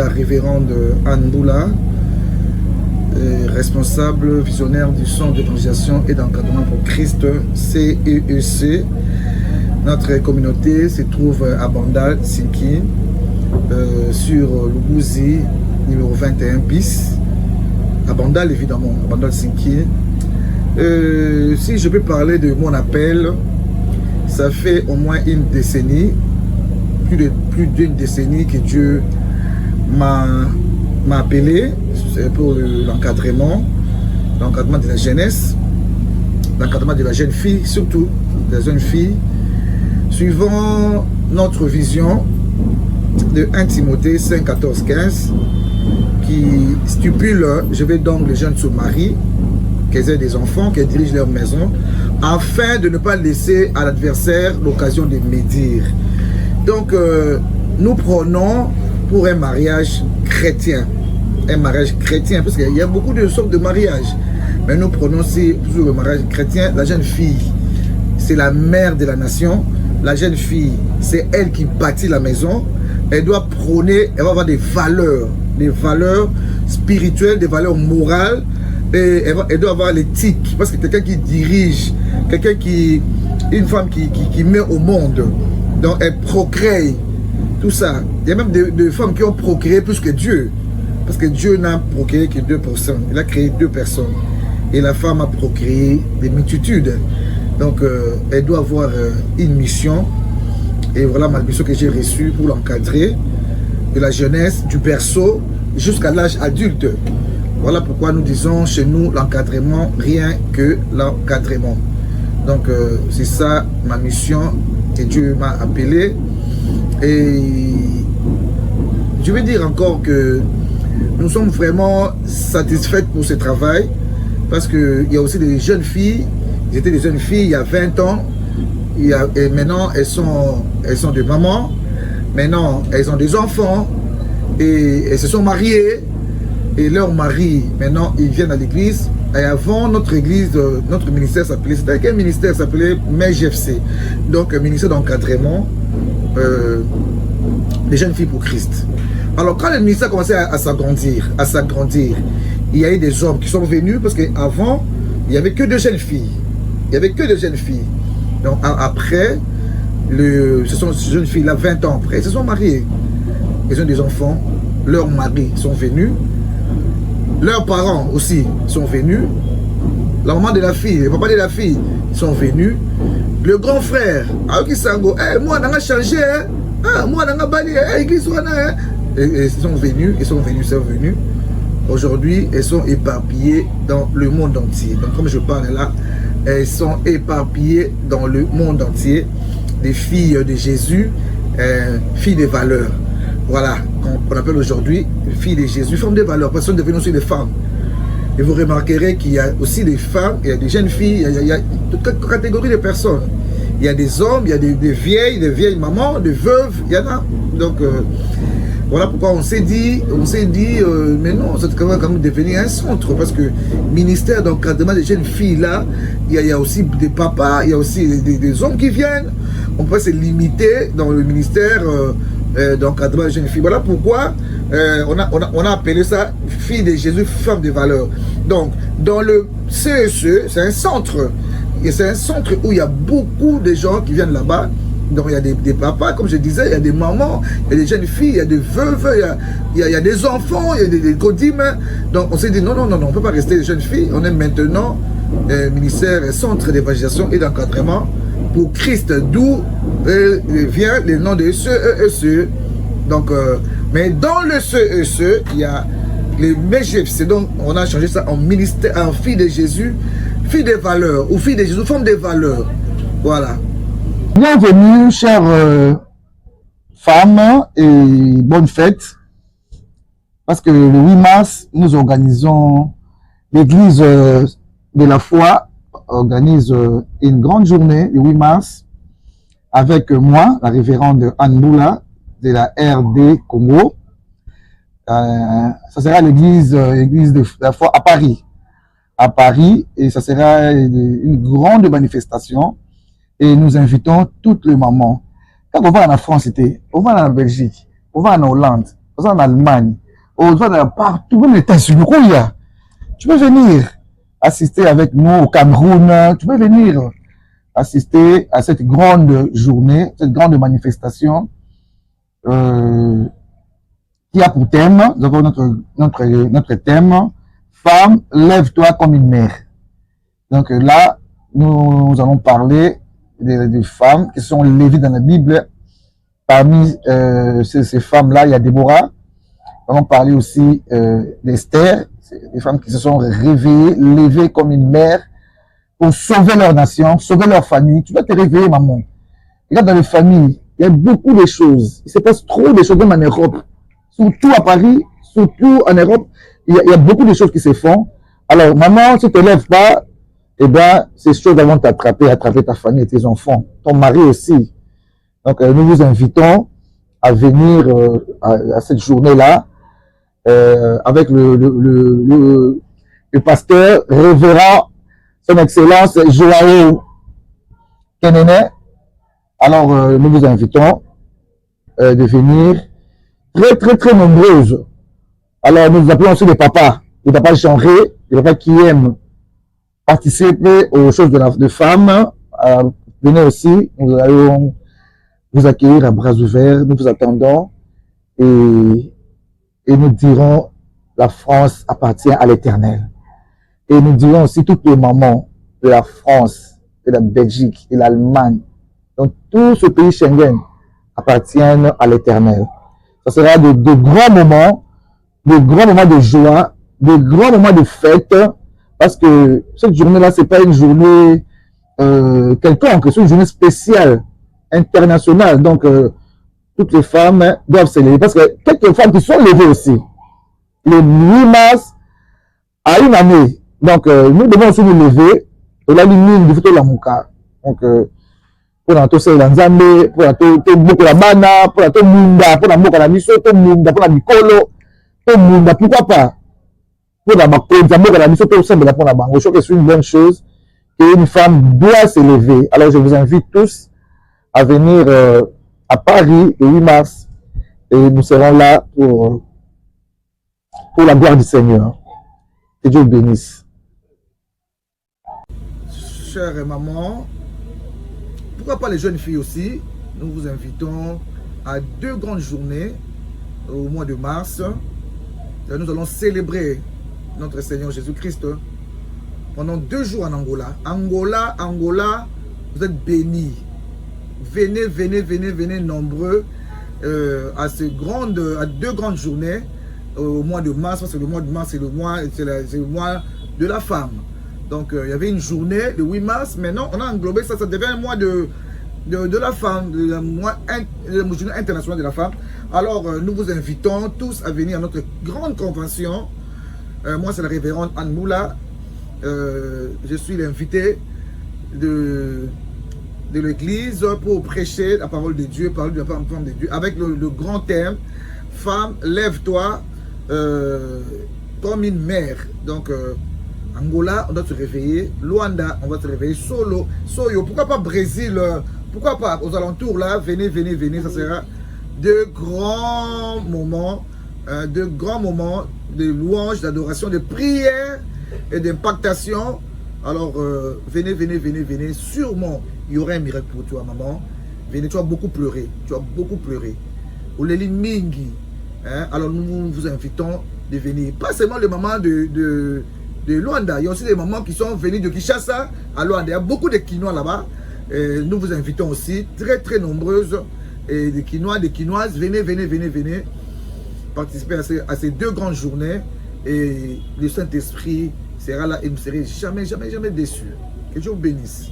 la révérende Anne Boula, responsable visionnaire du Centre d'évangélisation et d'encadrement pour Christ, CEEC. Notre communauté se trouve à Bandal, Sinki, sur Lubuzi, numéro 21 bis, à Bandal évidemment, à Bandal Sinki. Si je peux parler de mon appel, ça fait au moins une décennie, plus d'une décennie que Dieu m'a appelé pour l'encadrement de la jeunesse, l'encadrement de la jeune fille, surtout de la jeune fille, suivant notre vision de 1 Timothée 5, 14, 15, qui stipule, je vais donc les jeunes se marient, qu'elles aient des enfants, qu'elles dirigent leur maison, afin de ne pas laisser à l'adversaire l'occasion de médire. Donc, nous prenons pour un mariage chrétien. Un mariage chrétien, parce qu'il y a beaucoup de sortes de mariages. Mais nous prenons aussi toujours le mariage chrétien. La jeune fille, c'est la mère de la nation. La jeune fille, c'est elle qui bâtit la maison. Elle doit prôner, elle va avoir des valeurs spirituelles, des valeurs morales. Et elle doit avoir l'éthique. Parce que quelqu'un qui dirige, une femme qui met au monde, donc elle procrée, tout ça. Il y a même des femmes qui ont procréé plus que Dieu. Parce que Dieu n'a procréé que 2 personnes. Il a créé 2 personnes. Et la femme a procréé des multitudes. Donc, elle doit avoir une mission. Et voilà ma mission que j'ai reçue pour l'encadrer. De la jeunesse, du berceau, jusqu'à l'âge adulte. Voilà pourquoi nous disons chez nous l'encadrement, rien que l'encadrement. Donc, c'est ça ma mission que Dieu m'a appelé. Et je vais dire encore que nous sommes vraiment satisfaits pour ce travail, parce qu'il y a aussi des jeunes filles, ils étaient des jeunes filles il y a 20 ans, et maintenant elles sont des mamans, maintenant elles ont des enfants, et elles se sont mariées, et leurs maris, maintenant ils viennent à l'église. Et avant, notre église, notre ministère s'appelait, c'était quel ministère s'appelait MEGFC, donc ministère d'encadrement des jeunes filles pour Christ. Alors quand le ministère commençait à s'agrandir, il y a eu des hommes qui sont venus, parce qu'avant, il n'y avait que 2 jeunes filles. Il n'y avait que 2 jeunes filles. Donc après, ces jeunes filles-là, 20 ans après, elles se sont mariées. Elles ont des enfants, leurs maris sont venus, leurs parents aussi sont venus, la maman de la fille, le papa de la fille sont venus, le grand frère, Aoki Sango, moi, on a changé, moi, on a bali, l'église, ils sont venus. Aujourd'hui, elles sont éparpillées dans le monde entier. Donc, comme je parle là, elles sont éparpillées dans le monde entier. Des filles de Jésus, filles de valeurs. Voilà, qu'on appelle aujourd'hui filles de Jésus, femmes de valeurs, parce qu'elles sont devenues aussi des femmes. Et vous remarquerez qu'il y a aussi des femmes, il y a des jeunes filles, il y a toute catégorie de personnes. Il y a des hommes, il y a des vieilles mamans, des veuves, il y en a. Donc, voilà pourquoi on s'est dit, mais non, ça doit quand même devenir un centre, parce que ministère d'encadrement des jeunes filles là, il y a aussi des papas, il y a aussi des hommes qui viennent. On peut se limiter dans le ministère d'encadrement des jeunes filles. Voilà pourquoi on a appelé ça filles de Jésus, femmes de valeur. Donc, dans le CEC, c'est un centre. Et c'est un centre où il y a beaucoup de gens qui viennent là-bas. Donc il y a des papas, comme je disais, il y a des mamans, il y a des jeunes filles, il y a des veuves, il y a des enfants, il y a des codimes. Donc on s'est dit non, on ne peut pas rester des jeunes filles. On est maintenant ministère et centre d'évangélisation et d'encadrement pour Christ, d'où vient le nom de CEEC. Donc, mais dans le CEEC, il y a les MEGFC. Donc on a changé ça en ministère, en fille de Jésus, fille des valeurs, ou fille de Jésus, femme des valeurs. Voilà. Bienvenue, chères femmes, et bonne fête. Parce que le 8 mars, nous organisons, l'église de la foi organise une grande journée, le 8 mars, avec moi, la révérende Anne Boula, de la RD Congo. Ça sera l'église de la foi à Paris, et ça sera une grande manifestation. Et nous invitons toutes les mamans. Quand on va en France, on va en Belgique, on va en Hollande, en Allemagne, partout, même les États-Unis, tu peux venir assister avec nous au Cameroun, tu peux venir assister à cette grande journée, cette grande manifestation qui a pour thème, nous avons notre thème, femme, lève-toi comme une mère. Donc là, nous allons parler des femmes qui sont levées dans la Bible. Parmi ces femmes-là, il y a Déborah. Nous allons parler aussi d'Esther, des femmes qui se sont réveillées, levées comme une mère pour sauver leur nation, sauver leur famille. Tu dois te réveiller, maman. Regarde dans les familles, il y a beaucoup de choses. Il se passe trop de choses, même en Europe. Surtout à Paris, surtout en Europe, il y a beaucoup de choses qui se font. Alors, maman, si tu ne te lèves pas, eh bien, ces choses vont t'attraper, attraper ta famille et tes enfants, ton mari aussi. Donc, nous vous invitons à venir à cette journée-là avec le pasteur révérend, son excellence Joao Kenene. Alors, nous vous invitons de venir très nombreuses. Alors, nous appelons aussi les papas genrés, les papas qui aiment participer aux choses de femmes. Venez aussi, nous allons vous accueillir à bras ouverts, nous vous attendons et nous dirons la France appartient à l'Éternel. Et nous dirons aussi toutes les mamans de la France, de la Belgique, de l'Allemagne, donc tout ce pays Schengen appartiennent à l'Éternel. Ça sera de grands moments de joie, de grands moments de fête, parce que cette journée-là, c'est pas une journée quelconque, c'est une journée spéciale, internationale. Donc, toutes les femmes doivent se lever, parce que quelques femmes qui sont levées aussi, le 8 mars à une année. Donc, nous devons aussi nous lever, et là, l'une du la mouka. Donc, pour la tosse la nzambe, pour la tosse la bana, pour la tosse munda, pour la moka la miso, pour munda, pour la mikolo, pour munda, pourquoi pas? Pour la moka la miso, pour la bango. Je trouve que c'est une bonne chose, et une femme doit se lever. Alors, je vous invite tous à venir à Paris le 8 mars, et nous serons là pour la gloire du Seigneur. Que Dieu bénisse. Chère maman, pourquoi pas les jeunes filles aussi? Nous vous invitons à 2 grandes journées au mois de mars. Nous allons célébrer notre Seigneur Jésus-Christ pendant 2 jours en Angola. Angola, vous êtes bénis. Venez nombreux à 2 grandes journées au mois de mars, parce que le mois de mars c'est le mois de la femme. Donc il y avait une journée le 8 mars, maintenant on a englobé ça devient un mois de la femme, le journée internationale de la femme. Alors nous vous invitons tous à venir à notre grande convention. Moi c'est la révérende Anne Moula. Je suis l'invité de l'église pour prêcher la parole de Dieu, parole de la femme de Dieu, avec le grand thème femme, lève-toi comme une mère. Donc Angola, on doit se réveiller. Luanda, on va se réveiller. Soyo, pourquoi pas Brésil? Pourquoi pas aux alentours là? Venez. Ça sera de grands moments de louange, d'adoration, de prière et d'impactation. Alors, venez. Sûrement, il y aura un miracle pour toi, maman. Venez, tu vas beaucoup pleurer. Oleli Mingi. Alors, nous vous invitons de venir. Pas seulement les mamans de Luanda. Il y a aussi des mamans qui sont venues de Kinshasa à Luanda. Il y a beaucoup de Quinois là-bas. Nous vous invitons aussi, très nombreuses, des Quinois, des Quinoises. Venez participer à ces 2 grandes journées. Et le Saint-Esprit sera là et vous ne serez jamais déçus. Que Dieu vous bénisse.